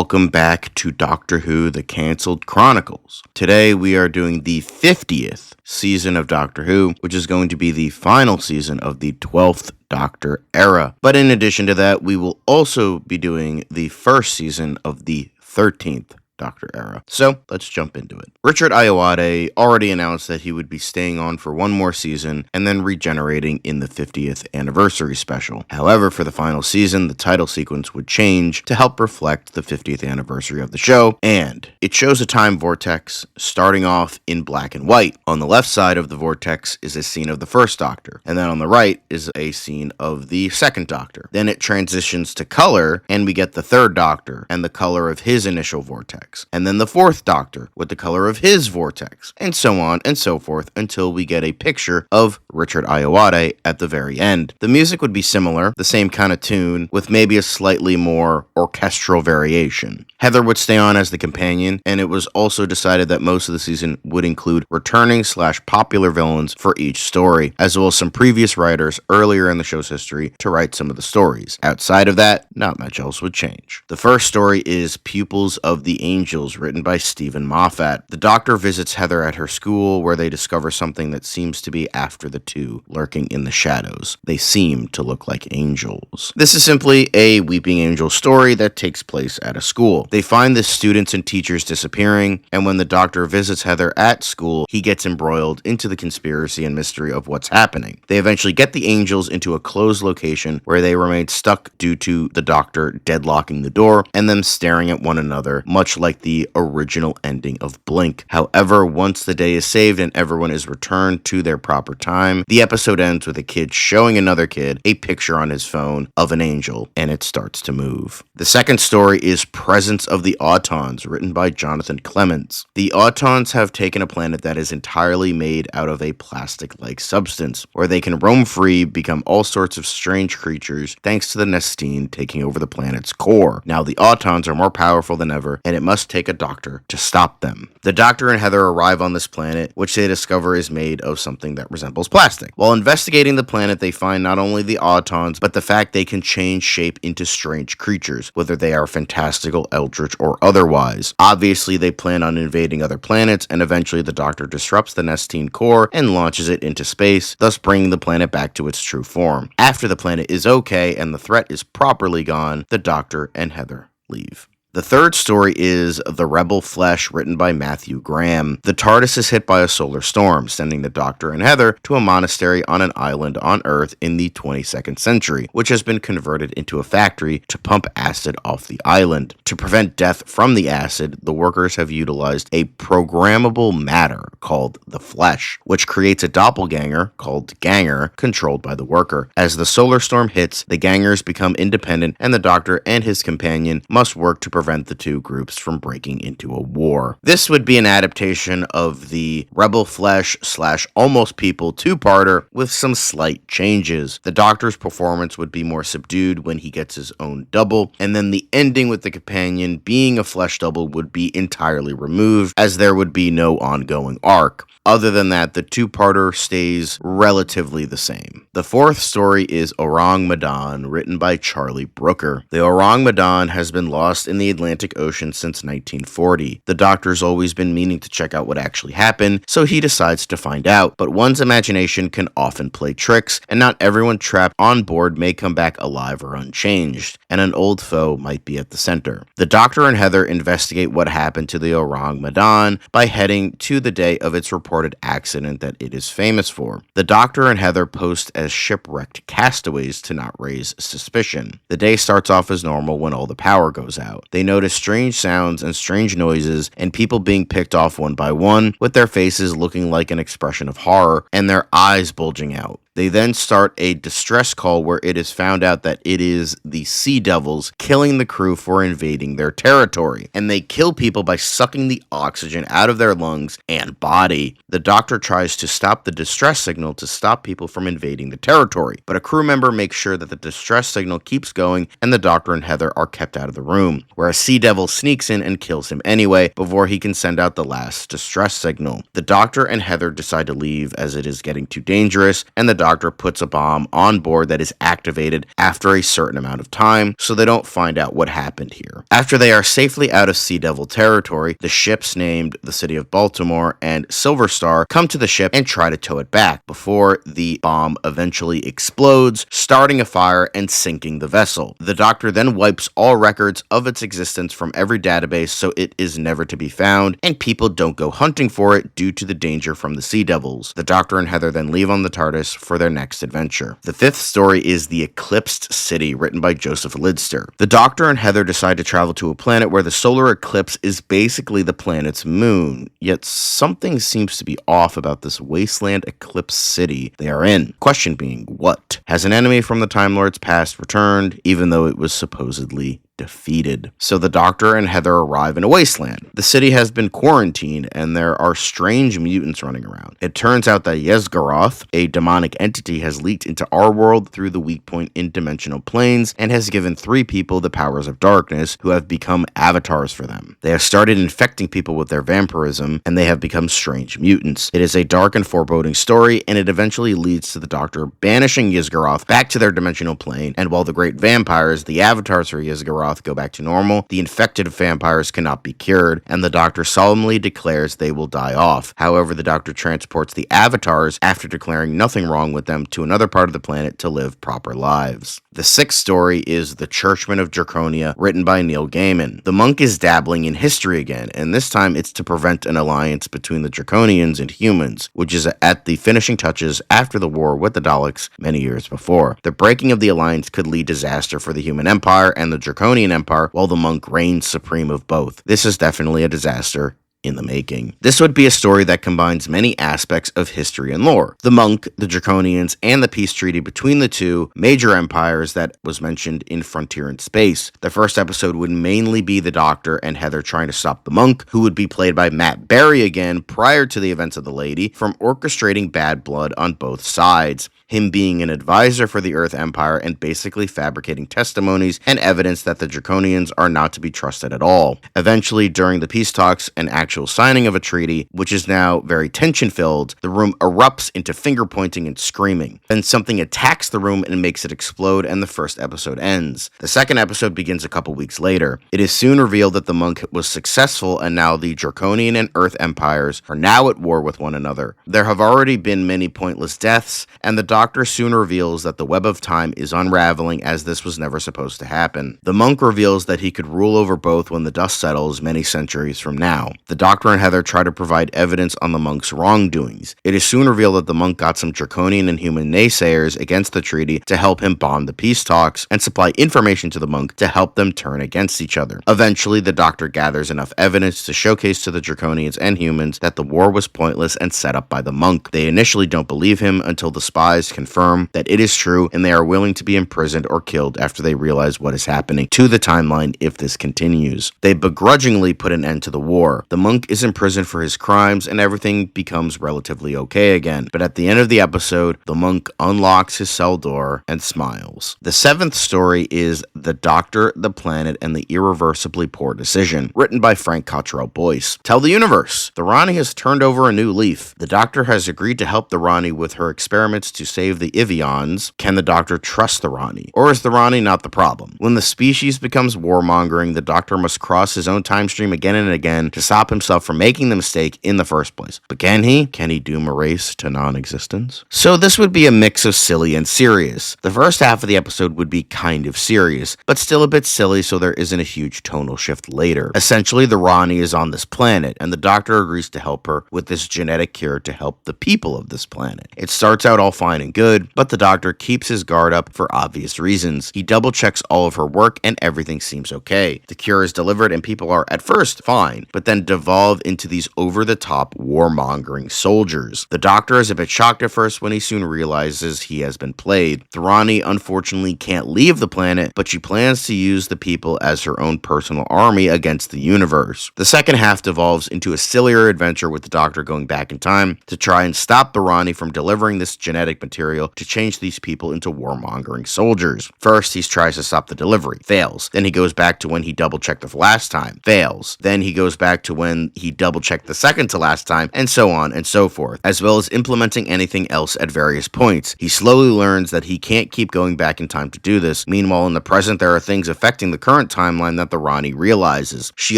welcome back to Doctor Who, the Cancelled Chronicles. Today we are doing the 50th season of Doctor Who, which is going to be the final season of the 12th Doctor era. But in addition to that, we will also be doing the first season of the 13th Doctor era. So let's jump into it. Richard Ayoade already announced that he would be staying on for one more season and then regenerating in the 50th anniversary special. However, for the final season, the title sequence would change to help reflect the 50th anniversary of the show, and it shows a time vortex starting off in black and white. On the left side of the vortex is a scene of the first Doctor, and then on the right is a scene of the second Doctor. Then it transitions to color, and we get the third Doctor and the color of his initial vortex. And then the fourth Doctor with the color of his vortex, and so on and so forth until we get a picture of Richard Ayoade at the very end. The music would be similar, the same kind of tune, with maybe a slightly more orchestral variation. Heather would stay on as the companion, and it was also decided that most of the season would include returning/popular villains for each story, as well as some previous writers earlier in the show's history to write some of the stories. Outside of that, not much else would change. The first story is Pupils of the Angels, written by Stephen Moffat. The Doctor visits Heather at her school, where they discover something that seems to be after the two, lurking in the shadows. They seem to look like angels. This is simply a weeping angel story that takes place at a school. They find the students and teachers disappearing, and when the Doctor visits Heather at school, he gets embroiled into the conspiracy and mystery of what's happening. They eventually get the angels into a closed location where they remain stuck due to the Doctor deadlocking the door and them staring at one another, much like the original ending of Blink. However, once the day is saved and everyone is returned to their proper time, the episode ends with a kid showing another kid a picture on his phone of an angel, and it starts to move. The second story is Presence of the Autons, written by Jonathan Clements. The Autons have taken a planet that is entirely made out of a plastic-like substance, where they can roam free, become all sorts of strange creatures, thanks to the Nestine taking over the planet's core. Now, the Autons are more powerful than ever, and it must take a Doctor to stop them. The Doctor and Heather arrive on this planet, which they discover is made of something that resembles plastic. While investigating the planet, they find not only the Autons, but the fact they can change shape into strange creatures, whether they are fantastical, eldritch, or otherwise. Obviously, they plan on invading other planets, and eventually the Doctor disrupts the Nestine core and launches it into space, thus bringing the planet back to its true form. After the planet is okay and the threat is properly gone, the Doctor and Heather leave. The third story is The Rebel Flesh, written by Matthew Graham. The TARDIS is hit by a solar storm, sending the Doctor and Heather to a monastery on an island on Earth in the 22nd century, which has been converted into a factory to pump acid off the island. To prevent death from the acid, the workers have utilized a programmable matter called the Flesh, which creates a doppelganger called Ganger, controlled by the worker. As the solar storm hits, the Gangers become independent, and the Doctor and his companion must work to prevent the two groups from breaking into a war. This would be an adaptation of the Rebel Flesh / Almost People two-parter with some slight changes. The Doctor's performance would be more subdued when he gets his own double, and then the ending with the companion being a flesh double would be entirely removed, as there would be no ongoing arc. Other than that, the two-parter stays relatively the same. The fourth story is Orang Medan, written by Charlie Brooker. The Orang Medan has been lost in the Atlantic Ocean since 1940. The Doctor's always been meaning to check out what actually happened, so he decides to find out. But one's imagination can often play tricks, and not everyone trapped on board may come back alive or unchanged, and an old foe might be at the center. The Doctor and Heather investigate what happened to the Orang Medan by heading to the day of its reported accident that it is famous for. The Doctor and Heather post as shipwrecked castaways to not raise suspicion. The day starts off as normal when all the power goes out. They notice strange sounds and strange noises, and people being picked off one by one, with their faces looking like an expression of horror and their eyes bulging out. They then start a distress call where it is found out that it is the Sea Devils killing the crew for invading their territory, and they kill people by sucking the oxygen out of their lungs and body. The Doctor tries to stop the distress signal to stop people from invading the territory, but a crew member makes sure that the distress signal keeps going and the Doctor and Heather are kept out of the room, where a Sea Devil sneaks in and kills him anyway before he can send out the last distress signal. The Doctor and Heather decide to leave as it is getting too dangerous, and the doctor puts a bomb on board that is activated after a certain amount of time, so they don't find out what happened here. After they are safely out of Sea Devil territory, the ships named the City of Baltimore and Sylvester come to the ship and try to tow it back before the bomb eventually explodes, starting a fire and sinking the vessel. The doctor then wipes all records of its existence from every database so it is never to be found, and people don't go hunting for it due to the danger from the Sea Devils. The doctor and Heather then leave on the TARDIS for their next adventure. The fifth story is The Eclipsed City, written by Joseph Lidster. The doctor and Heather decide to travel to a planet where the solar eclipse is basically the planet's moon, yet something seems to be off about this wasteland eclipse city they are in. Question being, what? Has an enemy from the Time Lord's past returned, even though it was supposedly defeated? So the doctor and Heather arrive in a wasteland. The city has been quarantined and there are strange mutants running around. It turns out that Yezgaroth, a demonic entity, has leaked into our world through the weak point in dimensional planes and has given 3 people the powers of darkness who have become avatars for them. They have started infecting people with their vampirism and they have become strange mutants. It is a dark and foreboding story, and it eventually leads to the doctor banishing Yezgaroth back to their dimensional plane, and while the great vampires, the avatars for Yezgaroth, go back to normal, the infected vampires cannot be cured, and the doctor solemnly declares they will die off. However, the doctor transports the avatars, after declaring nothing wrong with them, to another part of the planet to live proper lives. The sixth story is The Churchman of Draconia, written by Neil Gaiman. The monk is dabbling in history again, and this time it's to prevent an alliance between the Draconians and humans, which is at the finishing touches after the war with the Daleks many years before. The breaking of the alliance could lead disaster for the human empire and the Draconian Empire, while the monk reigns supreme of both. This is definitely a disaster in the making. This would be a story that combines many aspects of history and lore. The monk, the Draconians, and the peace treaty between the two major empires that was mentioned in Frontier in Space. The first episode would mainly be the doctor and Heather trying to stop the monk, who would be played by Matt Berry again prior to the events of the lady, from orchestrating bad blood on both sides. Him being an advisor for the Earth Empire and basically fabricating testimonies and evidence that the Draconians are not to be trusted at all. Eventually, during the peace talks and actual signing of a treaty, which is now very tension-filled, the room erupts into finger-pointing and screaming. Then something attacks the room and makes it explode, and the first episode ends. The second episode begins a couple weeks later. It is soon revealed that the monk was successful, and now the Draconian and Earth Empires are now at war with one another. There have already been many pointless deaths, and the doctor soon reveals that the web of time is unraveling, as this was never supposed to happen. The monk reveals that he could rule over both when the dust settles many centuries from now. The doctor and Heather try to provide evidence on the monk's wrongdoings. It is soon revealed that the monk got some Draconian and human naysayers against the treaty to help him bomb the peace talks and supply information to the monk to help them turn against each other. Eventually, the doctor gathers enough evidence to showcase to the Draconians and humans that the war was pointless and set up by the monk. They initially don't believe him until the spies confirm that it is true, and they are willing to be imprisoned or killed after they realize what is happening to the timeline if this continues. They begrudgingly put an end to the war. The monk is imprisoned for his crimes, and everything becomes relatively okay again. But at the end of the episode, the monk unlocks his cell door and smiles. The seventh story is The Doctor, the Planet, and the Irreversibly Poor Decision, written by Frank Cottrell Boyce. Tell the universe. The Rani has turned over a new leaf. The Doctor has agreed to help the Rani with her experiments to save the Ivians. Can the Doctor trust the Rani? Or is the Rani not the problem? When the species becomes warmongering, the Doctor must cross his own time stream again and again to stop himself from making the mistake in the first place. But can he? Can he doom a race to non-existence? So this would be a mix of silly and serious. The first half of the episode would be kind of serious, but still a bit silly, so there isn't a huge tonal shift later. Essentially, the Rani is on this planet, and the Doctor agrees to help her with this genetic cure to help the people of this planet. It starts out all fine and good, but the Doctor keeps his guard up for obvious reasons. He double checks all of her work and everything seems okay. The cure is delivered and people are at first fine, but then devolve into these over-the-top warmongering soldiers. The Doctor is a bit shocked at first when he soon realizes he has been played. The Rani unfortunately can't leave the planet, but she plans to use the people as her own personal army against the universe. The second half devolves into a sillier adventure with the Doctor going back in time to try and stop the Rani from delivering this genetic material to change these people into warmongering soldiers. First, he tries to stop the delivery, fails. Then he goes back to when he double-checked the last time, fails. Then he goes back to when he double-checked the second to last time, and so on and so forth, as well as implementing anything else at various points. He slowly learns that he can't keep going back in time to do this. Meanwhile, in the present, there are things affecting the current timeline that the Ronnie realizes. She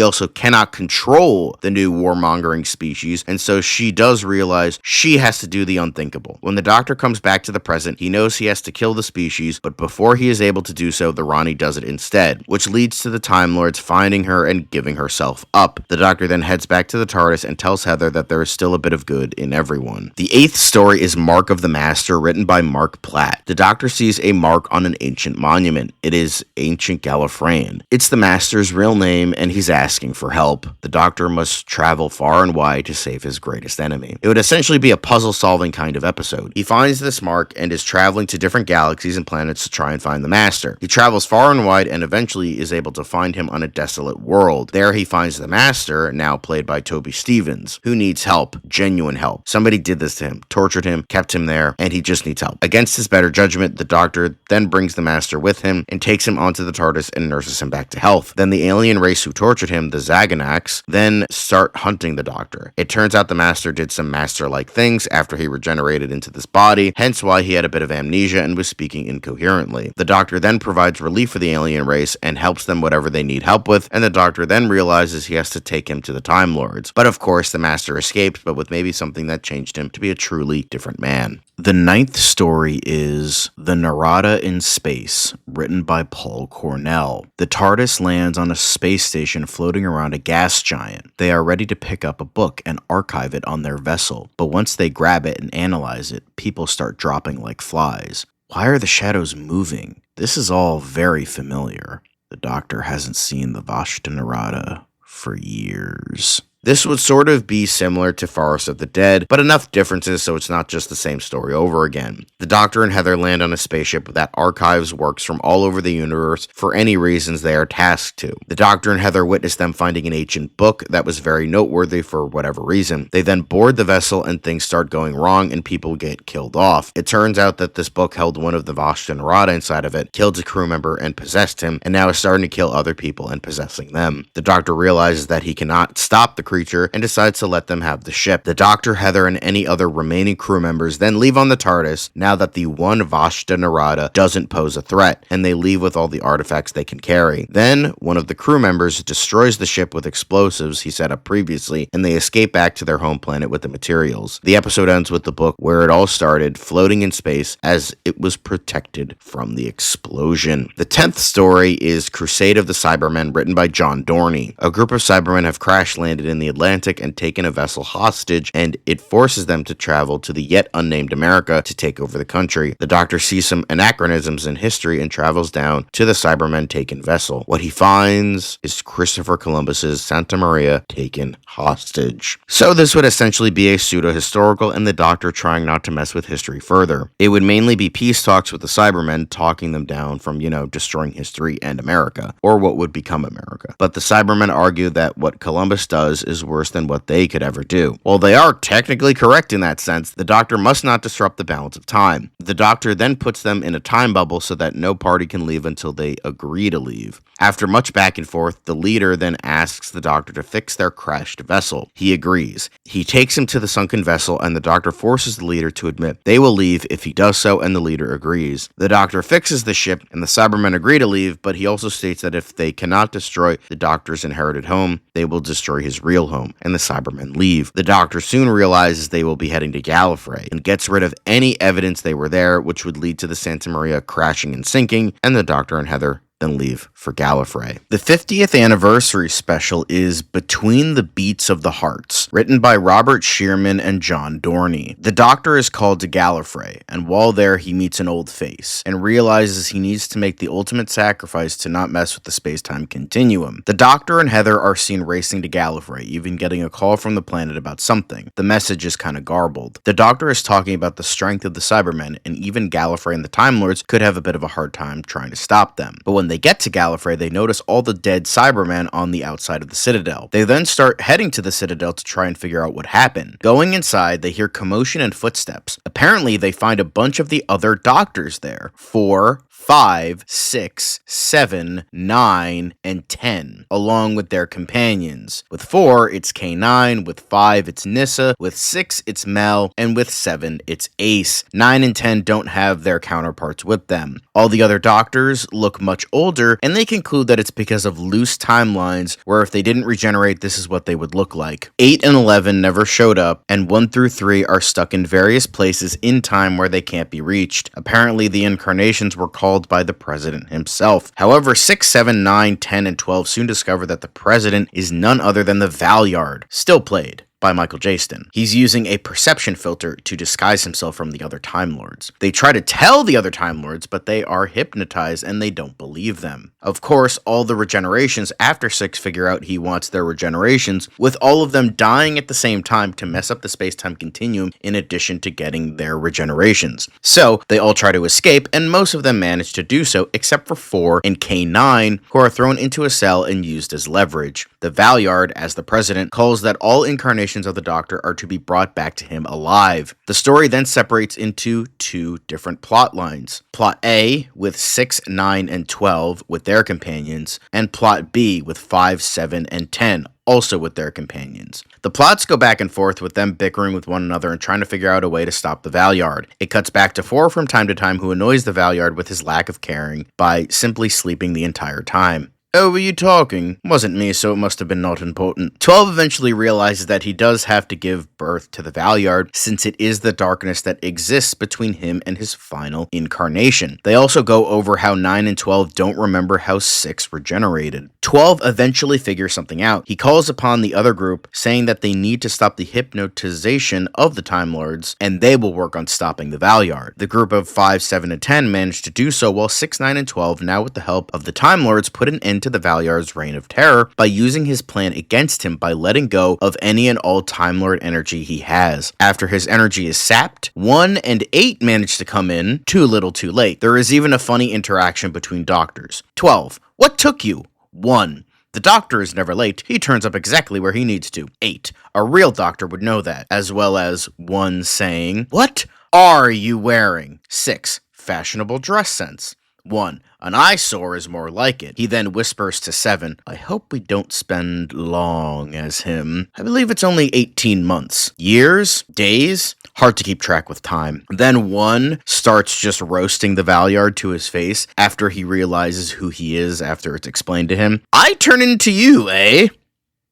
also cannot control the new warmongering species, and so she does realize she has to do the unthinkable. When the Doctor comes back to the present, he knows he has to kill the species, but before he is able to do so, the Ronnie does it instead, which leads to the Time Lords finding her and giving herself up. The Doctor then heads back to the TARDIS and tells Heather that there is still a bit of good in everyone. The 8th story is Mark of the Master, written by Mark Platt. The Doctor sees a mark on an ancient monument. It is ancient Gallifreyan. It's the Master's real name, and he's asking for help. The Doctor must travel far and wide to save his greatest enemy. It would essentially be a puzzle-solving kind of episode. He finds this mark and is traveling to different galaxies and planets to try and find the Master. He travels far and wide and eventually is able to find him on a desolate world. There he finds the Master, now played by Toby Stephens, who needs help, genuine help. Somebody did this to him, tortured him, kept him there, and he just needs help. Against his better judgment, the Doctor then brings the Master with him and takes him onto the TARDIS and nurses him back to health. Then the alien race who tortured him, the Zaganax, then start hunting the Doctor. It turns out the Master did some Master-like things after he regenerated into this body, hence why he had a bit of amnesia and was speaking incoherently. The Doctor then provides relief for the alien race and helps them whatever they need help with, and the Doctor then realizes he has to take him to the Time Lords. But of course, the Master escaped, but with maybe something that changed him to be a truly different man. The 9th story is The Narada in Space, written by Paul Cornell. The TARDIS lands on a space station floating around a gas giant. They are ready to pick up a book and archive it on their vessel, but once they grab it and analyze it, people start dropping like flies. Why are the shadows moving? This is all very familiar. The Doctor hasn't seen the Vashta Narada for years. This would sort of be similar to Forest of the Dead, but enough differences so it's not just the same story over again. The Doctor and Heather land on a spaceship that archives works from all over the universe for any reasons they are tasked to. The Doctor and Heather witness them finding an ancient book that was very noteworthy for whatever reason. They then board the vessel and things start going wrong and people get killed off. It turns out that this book held one of the Vashta Narada inside of it, killed a crew member and possessed him, and now is starting to kill other people and possessing them. The Doctor realizes that he cannot stop the creature and decides to let them have the ship. The Doctor, Heather, and any other remaining crew members then leave on the TARDIS now that the one Vashta Narada doesn't pose a threat, and they leave with all the artifacts they can carry. Then, one of the crew members destroys the ship with explosives he set up previously, and they escape back to their home planet with the materials. The episode ends with the book where it all started, floating in space as it was protected from the explosion. The 10th story is Crusade of the Cybermen, written by John Dorney. A group of Cybermen have crash-landed in the Atlantic and taken a vessel hostage, and it forces them to travel to the yet unnamed America to take over the country. The Doctor sees some anachronisms in history and travels down to the Cybermen taken vessel. What he finds is Christopher Columbus's Santa Maria taken hostage. So this would essentially be a pseudo-historical and the Doctor trying not to mess with history further. It would mainly be peace talks with the Cybermen, talking them down from, destroying history and America, or what would become America. But the Cybermen argue that what Columbus does is worse than what they could ever do. While they are technically correct in that sense, the Doctor must not disrupt the balance of time. The Doctor then puts them in a time bubble so that no party can leave until they agree to leave. After much back and forth, the leader then asks the Doctor to fix their crashed vessel. He agrees. He takes him to the sunken vessel, and the Doctor forces the leader to admit they will leave if he does so, and the leader agrees. The Doctor fixes the ship, and the Cybermen agree to leave, but he also states that if they cannot destroy the Doctor's inherited home, they will destroy his real home, and the Cybermen leave. The Doctor soon realizes they will be heading to Gallifrey, and gets rid of any evidence they were there, which would lead to the Santa Maria crashing and sinking, and the Doctor and Heather then leave for Gallifrey. The 50th anniversary special is Between the Beats of the Hearts, written by Robert Shearman and John Dorney. The Doctor is called to Gallifrey, and while there he meets an old face, and realizes he needs to make the ultimate sacrifice to not mess with the space-time continuum. The Doctor and Heather are seen racing to Gallifrey, even getting a call from the planet about something. The message is kinda garbled. The Doctor is talking about the strength of the Cybermen, and even Gallifrey and the Time Lords could have a bit of a hard time trying to stop them. But when When they get to Gallifrey, they notice all the dead Cybermen on the outside of the Citadel. They then start heading to the Citadel to try and figure out what happened. Going inside, they hear commotion and footsteps. Apparently, they find a bunch of the other doctors there. 4, 5, 6, 7, 9, and 10, along with their companions. With 4, it's K9, with 5, it's Nyssa, with 6, it's Mel, and with 7, it's Ace. 9 and 10 don't have their counterparts with them. All the other doctors look much older, and they conclude that it's because of loose timelines, where if they didn't regenerate, this is what they would look like. 8 and 11 never showed up, and 1 through 3 are stuck in various places in time where they can't be reached. Apparently, the incarnations were called by the president himself. However, 6, 7, 9, 10, and 12 soon discover that the president is none other than the Valyard, still played by Michael Jaston. He's using a perception filter to disguise himself from the other Time Lords. They try to tell the other Time Lords, but they are hypnotized and they don't believe them. Of course, all the regenerations after 6 figure out he wants their regenerations, with all of them dying at the same time to mess up the space-time continuum in addition to getting their regenerations. So, they all try to escape, and most of them manage to do so, except for 4 and K9, who are thrown into a cell and used as leverage. The Valyard, as the president, calls that all incarnations of the Doctor are to be brought back to him alive. The story then separates into 2 different plot lines. Plot A, with 6, 9, and 12, with their companions, and Plot B, with 5, 7, and 10, also with their companions. The plots go back and forth with them bickering with one another and trying to figure out a way to stop the Valyard. It cuts back to 4 from time to time, who annoys the Valyard with his lack of caring by simply sleeping the entire time. Oh, were you talking? Wasn't me, so it must have been not important. 12 eventually realizes that he does have to give birth to the Valyard, since it is the darkness that exists between him and his final incarnation. They also go over how 9 and 12 don't remember how 6 regenerated. 12 eventually figures something out. He calls upon the other group, saying that they need to stop the hypnotization of the Time Lords, and they will work on stopping the Valyard. The group of 5, 7, and 10 manage to do so, while 6, 9, and 12, now with the help of the Time Lords, put an end to the Valyard's reign of terror by using his plan against him by letting go of any and all Time Lord energy he has. After his energy is sapped, 1 and 8 manage to come in, too little too late. There is even a funny interaction between doctors. 12. What took you? 1. The Doctor is never late. He turns up exactly where he needs to. 8. A real doctor would know that. As well as 1 saying, "What are you wearing?" 6. Fashionable dress sense. 1. An eyesore is more like it. He then whispers to 7, "I hope we don't spend long as him. I believe it's only 18 months. Years? Days? Hard to keep track with time." Then 1 starts just roasting the Valyard to his face after he realizes who he is after it's explained to him. "I turn into you, eh?"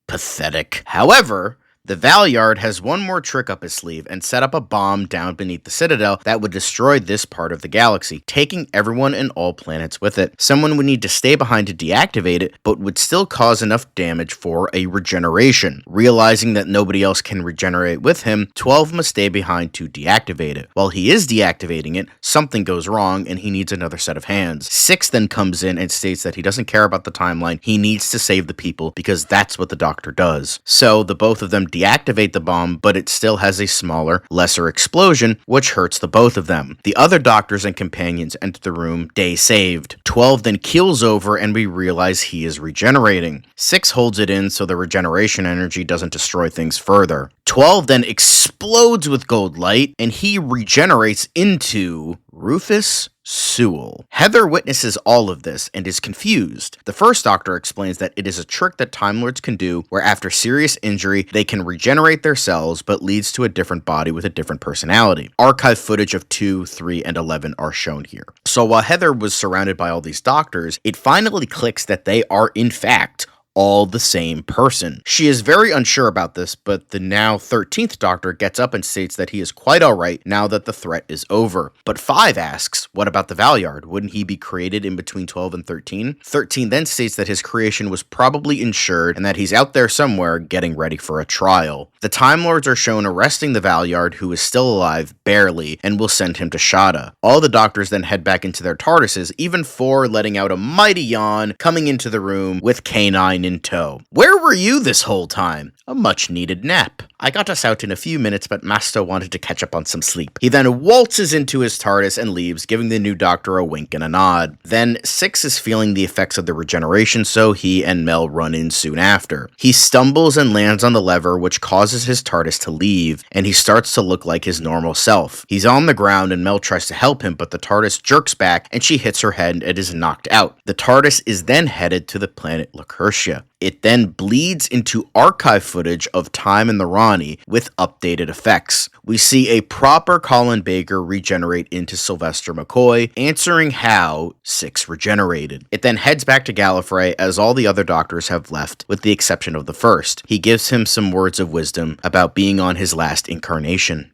Pathetic. However, the Valyard has one more trick up his sleeve and set up a bomb down beneath the Citadel that would destroy this part of the galaxy, taking everyone and all planets with it. Someone would need to stay behind to deactivate it, but would still cause enough damage for a regeneration. Realizing that nobody else can regenerate with him, 12 must stay behind to deactivate it. While he is deactivating it, something goes wrong and he needs another set of hands. 6 then comes in and states that he doesn't care about the timeline, he needs to save the people because that's what the Doctor does. So the both of them deactivate the bomb, but it still has a smaller, lesser explosion, which hurts the both of them. The other doctors and companions enter the room, day saved. 12 then keels over and we realize he is regenerating. 6 holds it in so the regeneration energy doesn't destroy things further. 12 then explodes with gold light and he regenerates into Rufus Sewell. Heather witnesses all of this and is confused. The first Doctor explains that it is a trick that Time Lords can do where after serious injury they can regenerate their cells but leads to a different body with a different personality. Archive footage of 2, 3, and 11 are shown here. So while Heather was surrounded by all these doctors, it finally clicks that they are in fact all the same person. She is very unsure about this, but the now 13th Doctor gets up and states that he is quite alright now that the threat is over. But 5 asks, what about the Valyard? Wouldn't he be created in between 12 and 13? 13 then states that his creation was probably insured and that he's out there somewhere getting ready for a trial. The Time Lords are shown arresting the Valyard, who is still alive, barely, and will send him to Shada. All the Doctors then head back into their TARDISes, even 4 letting out a mighty yawn, coming into the room with K9 mine in tow. Where were you this whole time? A much-needed nap. I got us out in a few minutes, but Master wanted to catch up on some sleep. He then waltzes into his TARDIS and leaves, giving the new Doctor a wink and a nod. Then Six is feeling the effects of the regeneration, so he and Mel run in soon after. He stumbles and lands on the lever, which causes his TARDIS to leave, and he starts to look like his normal self. He's on the ground and Mel tries to help him, but the TARDIS jerks back and she hits her head and is knocked out. The TARDIS is then headed to the planet Lacertia. It then bleeds into archive footage of time in the Ronnie with updated effects. We see a proper Colin Baker regenerate into Sylvester McCoy, answering how Six regenerated. It then heads back to Gallifrey as all the other Doctors have left, with the exception of the first. He gives him some words of wisdom about being on his last incarnation.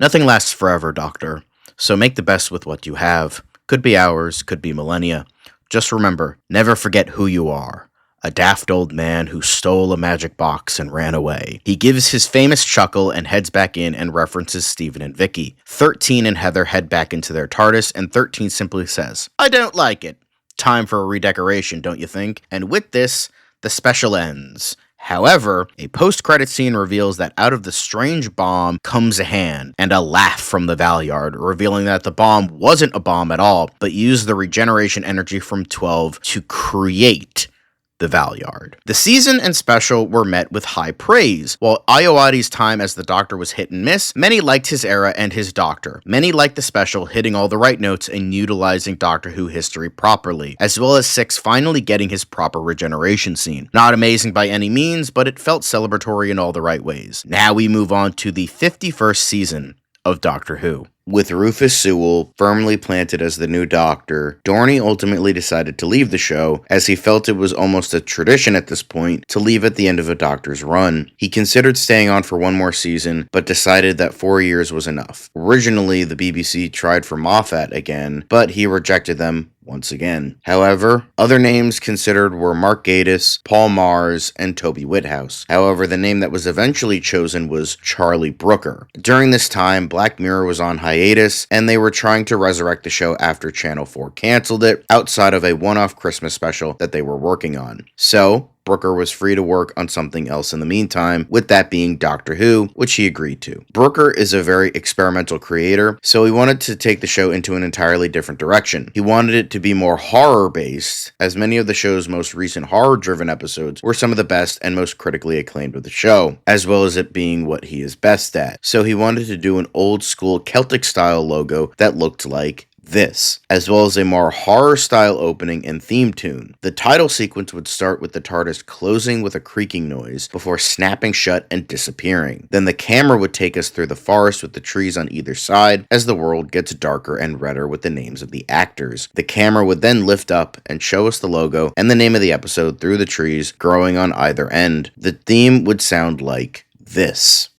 Nothing lasts forever, Doctor, so make the best with what you have. Could be hours, could be millennia. Just remember, never forget who you are. A daft old man who stole a magic box and ran away. He gives his famous chuckle and heads back in and references Stephen and Vicky. 13 and Heather head back into their TARDIS, and 13 simply says, "I don't like it. Time for a redecoration, don't you think?" And with this, the special ends. However, a post-credit scene reveals that out of the strange bomb comes a hand, and a laugh from the Valyard, revealing that the bomb wasn't a bomb at all, but used the regeneration energy from 12 to create the Valyard. The season and special were met with high praise. While Ayoade's time as the Doctor was hit and miss, many liked his era and his Doctor. Many liked the special, hitting all the right notes and utilizing Doctor Who history properly, as well as Six finally getting his proper regeneration scene. Not amazing by any means, but it felt celebratory in all the right ways. Now we move on to the 51st season of Doctor Who. With Rufus Sewell firmly planted as the new Doctor, Dorney ultimately decided to leave the show, as he felt it was almost a tradition at this point to leave at the end of a Doctor's run. He considered staying on for one more season, but decided that 4 years was enough. Originally, the BBC tried for Moffat again, but he rejected them once again. However, other names considered were Mark Gatiss, Paul Mars, and Toby Whithouse. However, the name that was eventually chosen was Charlie Brooker. During this time, Black Mirror was on hiatus, and they were trying to resurrect the show after Channel 4 canceled it, outside of a one-off Christmas special that they were working on. So, Brooker was free to work on something else in the meantime, with that being Doctor Who, which he agreed to. Brooker is a very experimental creator, so he wanted to take the show into an entirely different direction. He wanted it to be more horror-based, as many of the show's most recent horror-driven episodes were some of the best and most critically acclaimed of the show, as well as it being what he is best at. So he wanted to do an old-school Celtic-style logo that looked like this, as well as a more horror-style opening and theme tune. The title sequence would start with the TARDIS closing with a creaking noise before snapping shut and disappearing. Then the camera would take us through the forest with the trees on either side as the world gets darker and redder with the names of the actors. The camera would then lift up and show us the logo and the name of the episode through the trees growing on either end. The theme would sound like this.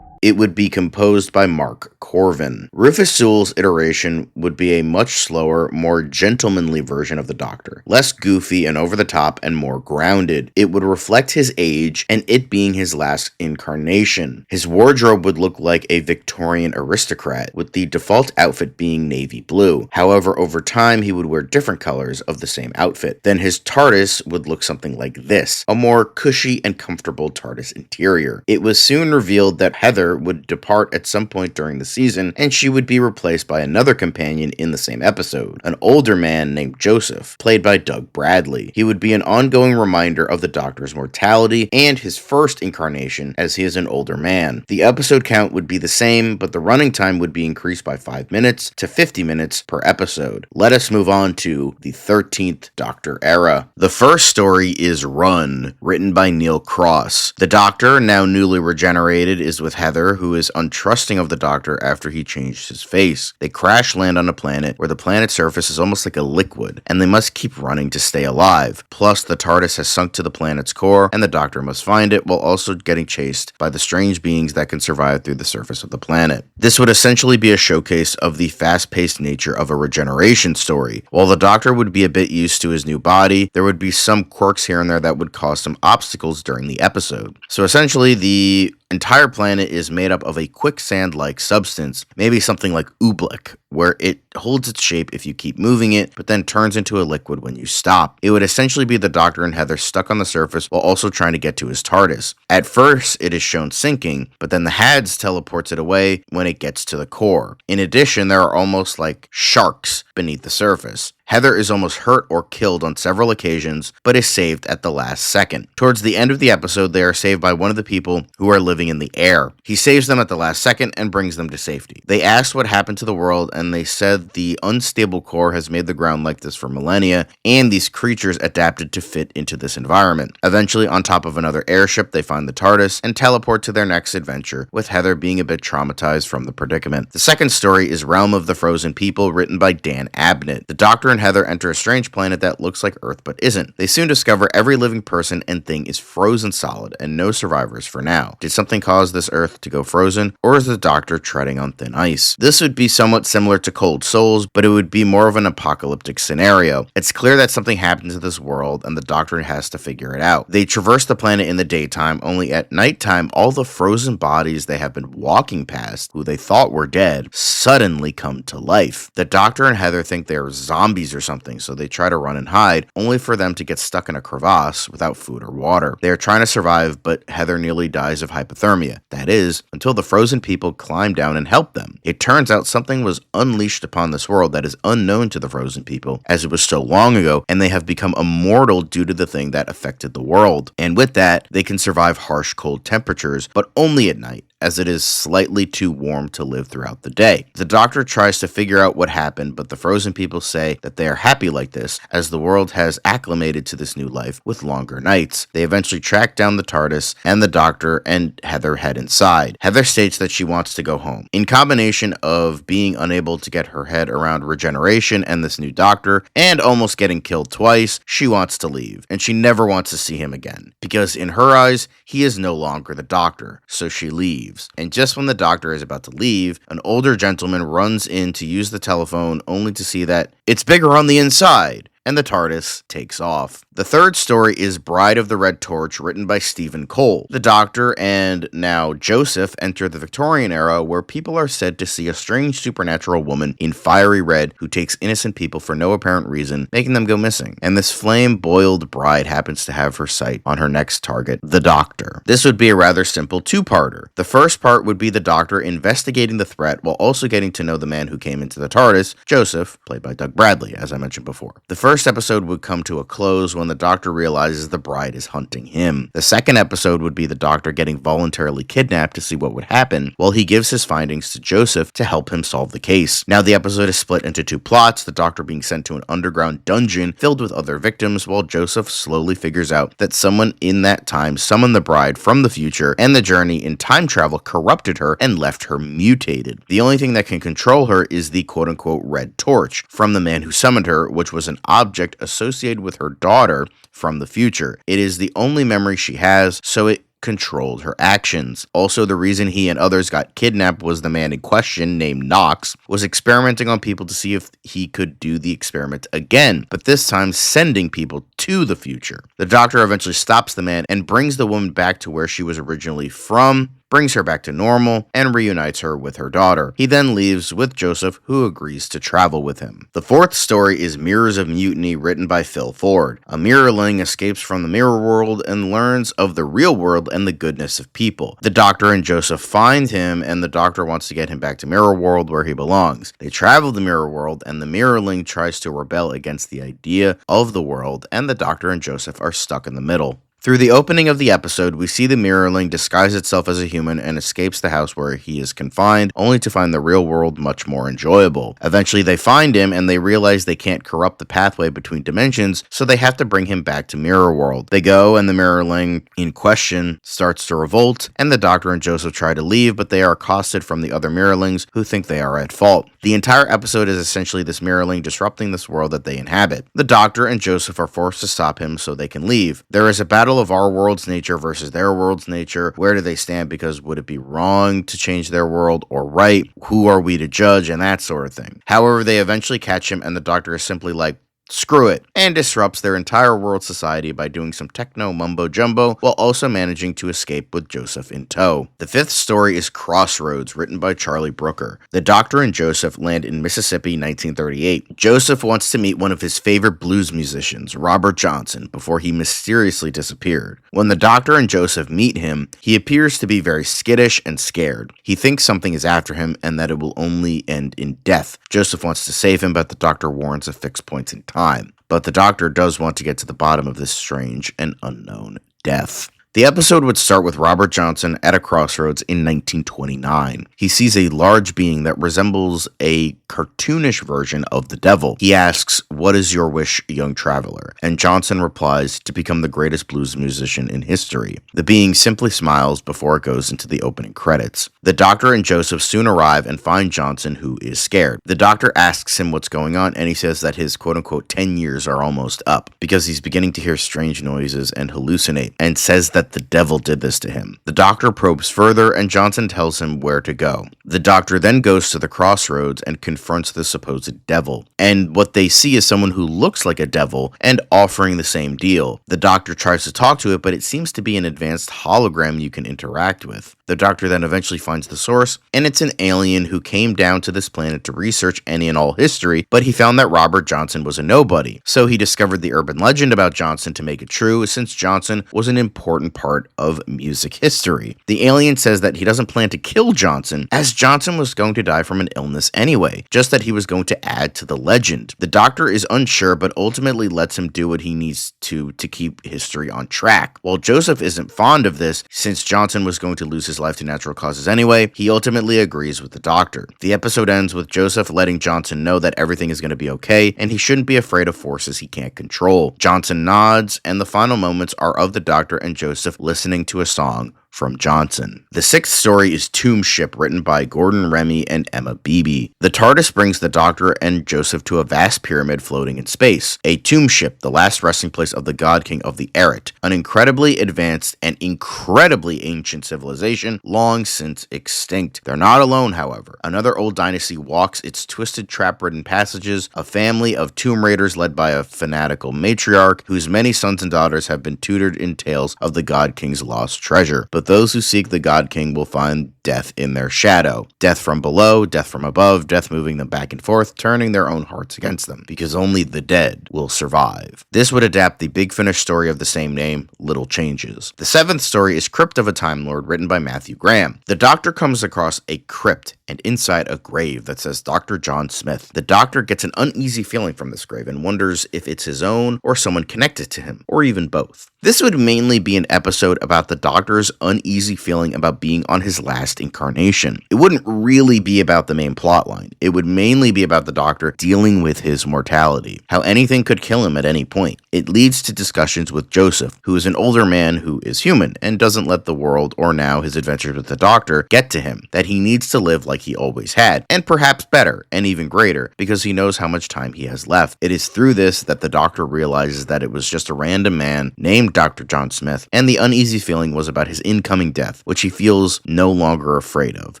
It would be composed by Mark Corvin. Rufus Sewell's iteration would be a much slower, more gentlemanly version of the Doctor, less goofy and over the top and more grounded. It would reflect his age and it being his last incarnation. His wardrobe would look like a Victorian aristocrat, with the default outfit being navy blue. However, over time he would wear different colors of the same outfit. Then his TARDIS would look something like this, a more cushy and comfortable TARDIS interior. It was soon revealed that Heather would depart at some point during the season, and she would be replaced by another companion in the same episode, an older man named Joseph, played by Doug Bradley. He would be an ongoing reminder of the Doctor's mortality and his first incarnation as he is an older man. The episode count would be the same, but the running time would be increased by 5 minutes to 50 minutes per episode. Let us move on to the 13th Doctor era. The first story is Run, written by Neil Cross. The Doctor, now newly regenerated, is with Heather, who is untrusting of the Doctor after he changed his face. They crash land on a planet where the planet's surface is almost like a liquid, and they must keep running to stay alive. Plus, the TARDIS has sunk to the planet's core, and the Doctor must find it while also getting chased by the strange beings that can survive through the surface of the planet. This would essentially be a showcase of the fast-paced nature of a regeneration story. While the Doctor would be a bit used to his new body, there would be some quirks here and there that would cause some obstacles during the episode. So essentially, the entire planet is made up of a quicksand-like substance, maybe something like oobleck, where it holds its shape if you keep moving it, but then turns into a liquid when you stop. It would essentially be the Doctor and Heather stuck on the surface while also trying to get to his TARDIS. At first, it is shown sinking, but then the HADS teleports it away when it gets to the core. In addition, there are almost like sharks beneath the surface. Heather is almost hurt or killed on several occasions, but is saved at the last second. Towards the end of the episode, they are saved by one of the people who are living in the air. He saves them at the last second and brings them to safety. They asked what happened to the world, and they said the unstable core has made the ground like this for millennia, and these creatures adapted to fit into this environment. Eventually, on top of another airship, they find the TARDIS and teleport to their next adventure, with Heather being a bit traumatized from the predicament. The second story is Realm of the Frozen People, written by Dan Abnett. The Doctor and Heather enter a strange planet that looks like Earth but isn't. They soon discover every living person and thing is frozen solid and no survivors for now. Did something cause this Earth to go frozen, or is the Doctor treading on thin ice? This would be somewhat similar to Cold Souls, but it would be more of an apocalyptic scenario. It's clear that something happened to this world and the Doctor has to figure it out. They traverse the planet in the daytime, only at nighttime all the frozen bodies they have been walking past, who they thought were dead, suddenly come to life. The Doctor and Heather think they are zombies or something, so they try to run and hide, only for them to get stuck in a crevasse without food or water. They are trying to survive, but Heather nearly dies of hypothermia. That is, until the frozen people climb down and help them. It turns out something was unleashed upon this world that is unknown to the frozen people, as it was so long ago, and they have become immortal due to the thing that affected the world. And with that, they can survive harsh cold temperatures, but only at night, as it is slightly too warm to live throughout the day. The Doctor tries to figure out what happened, but the frozen people say that they are happy like this, as the world has acclimated to this new life with longer nights. They eventually track down the TARDIS, and the Doctor and Heather head inside. Heather states that she wants to go home. In combination of being unable to get her head around regeneration and this new Doctor, and almost getting killed twice, she wants to leave, and she never wants to see him again, because in her eyes, he is no longer the Doctor, so she leaves. And just when the Doctor is about to leave, an older gentleman runs in to use the telephone, only to see that it's bigger on the inside, and the TARDIS takes off. The third story is Bride of the Red Torch, written by Stephen Cole. The Doctor and now Joseph enter the Victorian era, where people are said to see a strange supernatural woman in fiery red who takes innocent people for no apparent reason, making them go missing. And this flame-boiled bride happens to have her sight on her next target, the Doctor. This would be a rather simple two-parter. The first part would be the Doctor investigating the threat while also getting to know the man who came into the TARDIS, Joseph, played by Doug Bradley, as I mentioned before. The first episode would come to a close when the Doctor realizes the bride is hunting him. The second episode would be the Doctor getting voluntarily kidnapped to see what would happen, while he gives his findings to Joseph to help him solve the case. Now the episode is split into two plots, the Doctor being sent to an underground dungeon filled with other victims, while Joseph slowly figures out that someone in that time summoned the bride from the future, and the journey in time travel corrupted her and left her mutated. The only thing that can control her is the quote-unquote red torch from the man who summoned her, which was an object associated with her daughter from the future. It is the only memory she has, so it controlled her actions. Also, the reason he and others got kidnapped was the man in question, named Knox, was experimenting on people to see if he could do the experiment again, but this time sending people to the future. The Doctor eventually stops the man and brings the woman back to where she was originally from, brings her back to normal, and reunites her with her daughter. He then leaves with Joseph, who agrees to travel with him. The fourth story is Mirrors of Mutiny, written by Phil Ford. A mirrorling escapes from the mirror world and learns of the real world and the goodness of people. The Doctor and Joseph find him, and the Doctor wants to get him back to mirror world where he belongs. They travel the mirror world, and the mirrorling tries to rebel against the idea of the world, and the Doctor and Joseph are stuck in the middle. Through the opening of the episode, we see the mirrorling disguise itself as a human and escapes the house where he is confined, only to find the real world much more enjoyable. Eventually, they find him and they realize they can't corrupt the pathway between dimensions, so they have to bring him back to mirror world. They go, and the mirrorling in question starts to revolt, and the Doctor and Joseph try to leave, but they are accosted from the other mirrorlings who think they are at fault. The entire episode is essentially this mirrorling disrupting this world that they inhabit. The Doctor and Joseph are forced to stop him so they can leave. There is a battle of our world's nature versus their world's nature. Where do they stand? Because would it be wrong to change their world or right? Who are we to judge? And that sort of thing. However, they eventually catch him, and the Doctor is simply like, screw it, and disrupts their entire world society by doing some techno mumbo jumbo while also managing to escape with Joseph in tow. The fifth story is Crossroads, written by Charlie Brooker. The Doctor and Joseph land in Mississippi, 1938. Joseph wants to meet one of his favorite blues musicians, Robert Johnson, before he mysteriously disappeared. When the Doctor and Joseph meet him, he appears to be very skittish and scared. He thinks something is after him and that it will only end in death. Joseph wants to save him, but the Doctor warns of fixed points in time. But the Doctor does want to get to the bottom of this strange and unknown death. The episode would start with Robert Johnson at a crossroads in 1929. He sees a large being that resembles a cartoonish version of the devil. He asks, "What is your wish, young traveler?" And Johnson replies, "To become the greatest blues musician in history." The being simply smiles before it goes into the opening credits. The Doctor and Joseph soon arrive and find Johnson, who is scared. The Doctor asks him what's going on, and he says that his quote-unquote 10 years are almost up, because he's beginning to hear strange noises and hallucinate, and says that the devil did this to him. The Doctor probes further, and Johnson tells him where to go. The Doctor then goes to the crossroads and confronts the supposed devil. And what they see is someone who looks like a devil and offering the same deal. The Doctor tries to talk to it, but it seems to be an advanced hologram you can interact with. The Doctor then eventually finds the source, and it's an alien who came down to this planet to research any and all history, but he found that Robert Johnson was a nobody. So he discovered the urban legend about Johnson to make it true, since Johnson was an important part of music history. The alien says that he doesn't plan to kill Johnson, as Johnson was going to die from an illness anyway, just that he was going to add to the legend. The Doctor is unsure, but ultimately lets him do what he needs to keep history on track. While Joseph isn't fond of this, since Johnson was going to lose his life to natural causes anyway, he ultimately agrees with the Doctor. The episode ends with Joseph letting Johnson know that everything is going to be okay, and he shouldn't be afraid of forces he can't control. Johnson nods, and the final moments are of the Doctor and Joseph listening to a song from Johnson. The sixth story is Tomb Ship, written by Gordon Remy and Emma Beebe. The TARDIS brings the Doctor and Joseph to a vast pyramid floating in space. A tomb ship, the last resting place of the God King of the Eret, an incredibly advanced and incredibly ancient civilization long since extinct. They're not alone, however. Another old dynasty walks its twisted, trap-ridden passages, a family of tomb raiders led by a fanatical matriarch whose many sons and daughters have been tutored in tales of the God King's lost treasure. But those who seek the God King will find death in their shadow. Death from below, death from above, death moving them back and forth, turning their own hearts against them, because only the dead will survive. This would adapt the Big Finish story of the same name, Little Changes. The seventh story is Crypt of a Time Lord, written by Matthew Graham. The Doctor comes across a crypt, and inside a grave that says Dr. John Smith. The Doctor gets an uneasy feeling from this grave and wonders if it's his own or someone connected to him, or even both. This would mainly be an episode about the Doctor's uneasy feeling about being on his last incarnation. It wouldn't really be about the main plotline. It would mainly be about the Doctor dealing with his mortality, how anything could kill him at any point. It leads to discussions with Joseph, who is an older man who is human and doesn't let the world, or now his adventures with the Doctor, get to him, that he needs to live like he always had, and perhaps better, and even greater, because he knows how much time he has left. It is through this that the Doctor realizes that it was just a random man named Dr. John Smith, and the uneasy feeling was about his incoming death, which he feels no longer afraid of.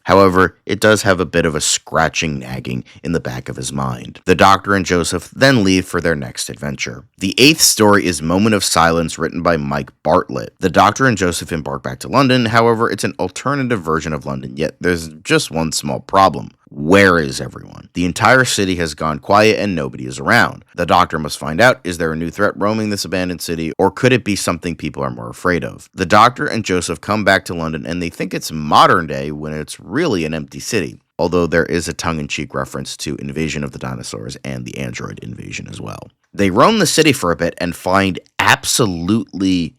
However, it does have a bit of a scratching nagging in the back of his mind. The Doctor and Joseph then leave for their next adventure. The 8th story is Moment of Silence, written by Mike Bartlett. The Doctor and Joseph embark back to London. However, it's an alternative version of London, yet there's just one small problem. Where is everyone? The entire city has gone quiet and nobody is around. The Doctor must find out, is there a new threat roaming this abandoned city, or could it be something people are more afraid of? The Doctor and Joseph come back to London and they think it's modern day when it's really an empty city, although there is a tongue-in-cheek reference to Invasion of the Dinosaurs and the android invasion as well. They roam the city for a bit and find absolutely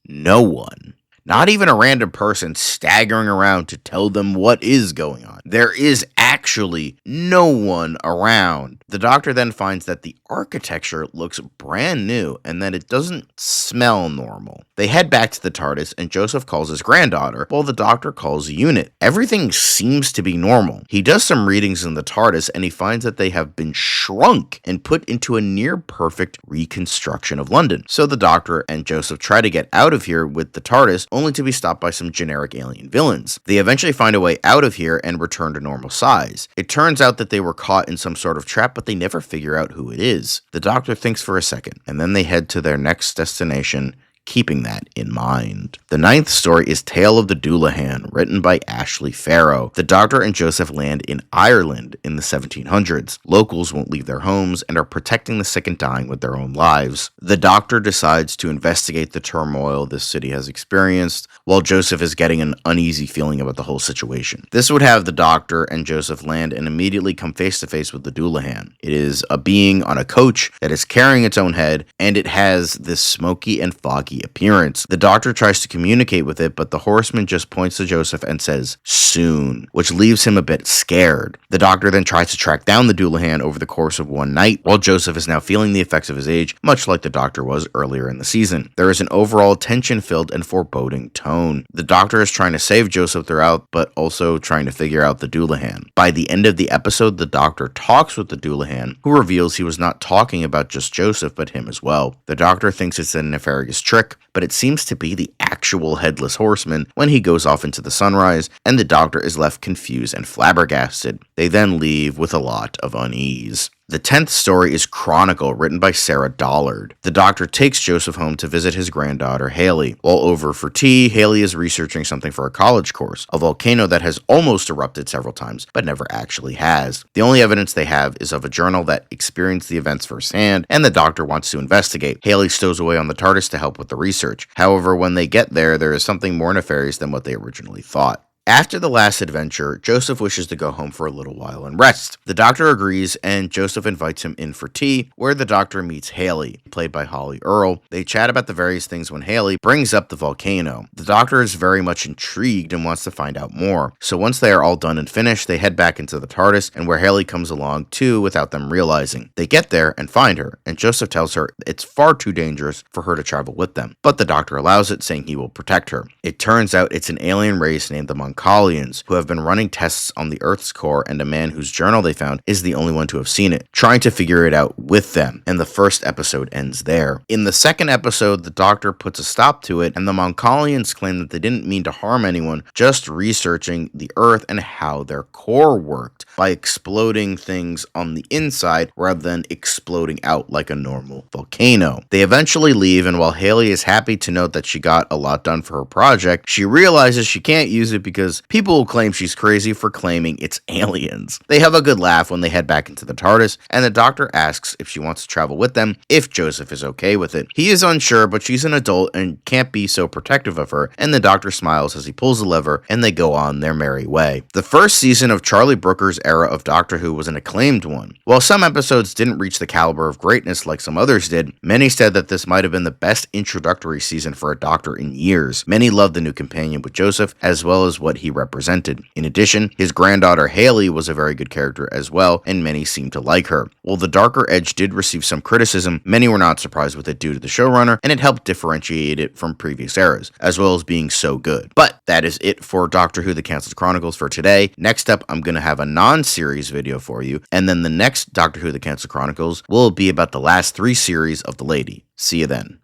no one. Not even a random person staggering around to tell them what is going on. There is actually no one around. The Doctor then finds that the architecture looks brand new and that it doesn't smell normal. They head back to the TARDIS and Joseph calls his granddaughter while the Doctor calls a unit. Everything seems to be normal. He does some readings in the TARDIS and he finds that they have been shrunk and put into a near perfect reconstruction of London. So the Doctor and Joseph try to get out of here with the TARDIS, only to be stopped by some generic alien villains. They eventually find a way out of here and return to normal size. It turns out that they were caught in some sort of trap, but they never figure out who it is. The Doctor thinks for a second, and then they head to their next destination, keeping that in mind. The 9th story is Tale of the Doulahan, written by Ashley Farrow. The Doctor and Joseph land in Ireland in the 1700s. Locals won't leave their homes and are protecting the sick and dying with their own lives. The Doctor decides to investigate the turmoil this city has experienced, while Joseph is getting an uneasy feeling about the whole situation. This would have the Doctor and Joseph land and immediately come face to face with the Doulahan. It is a being on a coach that is carrying its own head, and it has this smoky and foggy appearance. The Doctor tries to communicate with it, but the horseman just points to Joseph and says, "Soon," which leaves him a bit scared. The Doctor then tries to track down the Doulahan over the course of one night, while Joseph is now feeling the effects of his age, much like the Doctor was earlier in the season. There is an overall tension-filled and foreboding tone. The Doctor is trying to save Joseph throughout, but also trying to figure out the Doulahan. By the end of the episode, the Doctor talks with the Doulahan, who reveals he was not talking about just Joseph, but him as well. The Doctor thinks it's a nefarious trick, but it seems to be the actual Headless Horseman when he goes off into the sunrise, and the Doctor is left confused and flabbergasted. They then leave with a lot of unease. The 10th story is Chronicle, written by Sarah Dollard. The Doctor takes Joseph home to visit his granddaughter, Haley. While over for tea, Haley is researching something for a college course, a volcano that has almost erupted several times, but never actually has. The only evidence they have is of a journal that experienced the events firsthand, and the Doctor wants to investigate. Haley stows away on the TARDIS to help with the research. However, when they get there, there is something more nefarious than what they originally thought. After the last adventure, Joseph wishes to go home for a little while and rest. The Doctor agrees, and Joseph invites him in for tea, where the Doctor meets Haley, played by Holly Earl. They chat about the various things when Haley brings up the volcano. The Doctor is very much intrigued and wants to find out more. So once they are all done and finished, they head back into the TARDIS, and where Haley comes along too without them realizing. They get there and find her, and Joseph tells her it's far too dangerous for her to travel with them. But the Doctor allows it, saying he will protect her. It turns out it's an alien race named the Moncolians, who have been running tests on the Earth's core, and a man whose journal they found is the only one to have seen it, trying to figure it out with them, and the first episode ends there. In the second episode, the Doctor puts a stop to it, and the Moncolians claim that they didn't mean to harm anyone, just researching the Earth and how their core worked, by exploding things on the inside rather than exploding out like a normal volcano. They eventually leave, and while Haley is happy to note that she got a lot done for her project, she realizes she can't use it because people will claim she's crazy for claiming it's aliens. They have a good laugh when they head back into the TARDIS, and the Doctor asks if she wants to travel with them, if Joseph is okay with it. He is unsure, but she's an adult and can't be so protective of her, and the Doctor smiles as he pulls the lever, and they go on their merry way. The first season of Charlie Brooker's era of Doctor Who was an acclaimed one. While some episodes didn't reach the caliber of greatness like some others did, many said that this might have been the best introductory season for a Doctor in years. Many loved the new companion with Joseph, as well as what he represented. In addition, his granddaughter Haley was a very good character as well, and many seemed to like her. While the darker edge did receive some criticism, many were not surprised with it due to the showrunner, and it helped differentiate it from previous eras, as well as being so good. But that is it for Doctor Who The Cancelled Chronicles for today. Next up, I'm going to have a non-series video for you, and then the next Doctor Who The Cancelled Chronicles will be about the last 3 series of The Lady. See you then.